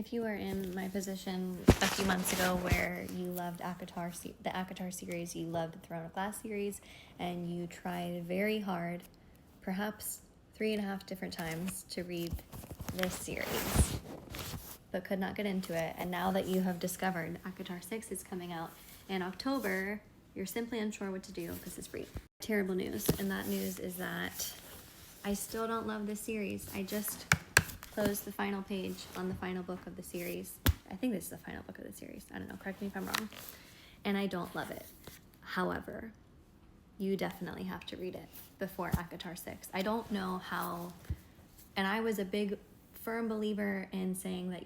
If you were in my position a few months ago where you loved the ACOTAR series, you loved the Throne of Glass series, and you tried very hard, perhaps 3.5 different times, to read this series, but could not get into it, and now that you have discovered ACOTAR 6 is coming out in October, you're simply unsure what to do because it's free. Terrible news, and that news is that I still don't love this series. I just closed the final page on the final book of the series. I think this is the final book of the series. I don't know, correct me if I'm wrong. And I don't love it. However, you definitely have to read it before ACOTAR 6. I don't know how, and I was a big, firm believer in saying that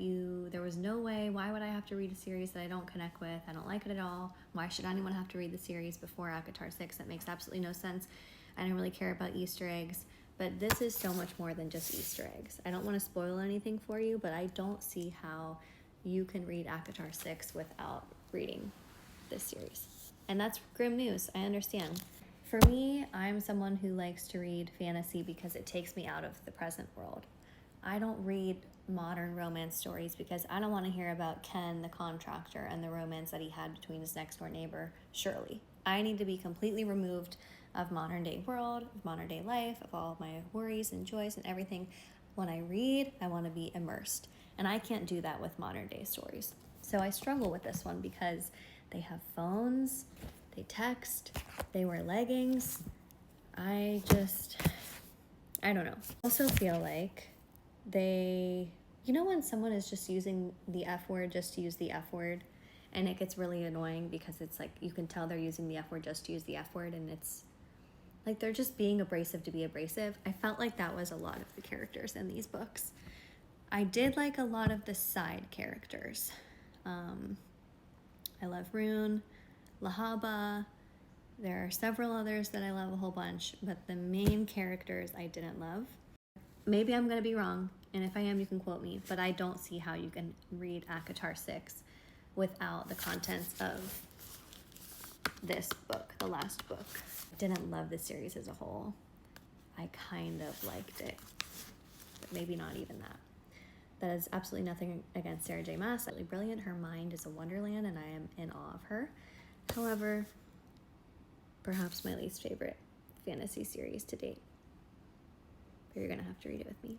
there was no way, why would I have to read a series that I don't connect with? I don't like it at all. Why should anyone have to read the series before ACOTAR 6? That makes absolutely no sense. I don't really care about Easter eggs. But this is so much more than just Easter eggs. I don't want to spoil anything for you, but I don't see how you can read ACOTAR 6 without reading this series. And that's grim news, I understand. For me, I'm someone who likes to read fantasy because it takes me out of the present world. I don't read modern romance stories because I don't want to hear about Ken the contractor and the romance that he had between his next door neighbor, Shirley. I need to be completely removed of modern day world, of modern day life, of all of my worries and joys and everything. When I read, I want to be immersed. And I can't do that with modern day stories. So I struggle with this one because they have phones, they text, they wear leggings. I don't know. I also feel like when someone is just using the F word just to use the F word, and it gets really annoying because it's like you can tell they're using the F word just to use the F word, and it's like they're just being abrasive to be abrasive. I felt like that was a lot of the characters in these books. I did like a lot of the side characters. I love Rune, Lahaba. There are several others that I love a whole bunch, but the main characters I didn't love. Maybe I'm going to be wrong, and if I am, you can quote me, but I don't see how you can read ACOTAR 6 without the contents of this book, the last book. Didn't love the series as a whole. I kind of liked it, but maybe not even that. That is absolutely nothing against Sarah J. Maas. Absolutely brilliant. Her mind is a wonderland, and I am in awe of her. However, perhaps my least favorite fantasy series to date. But you're gonna have to read it with me.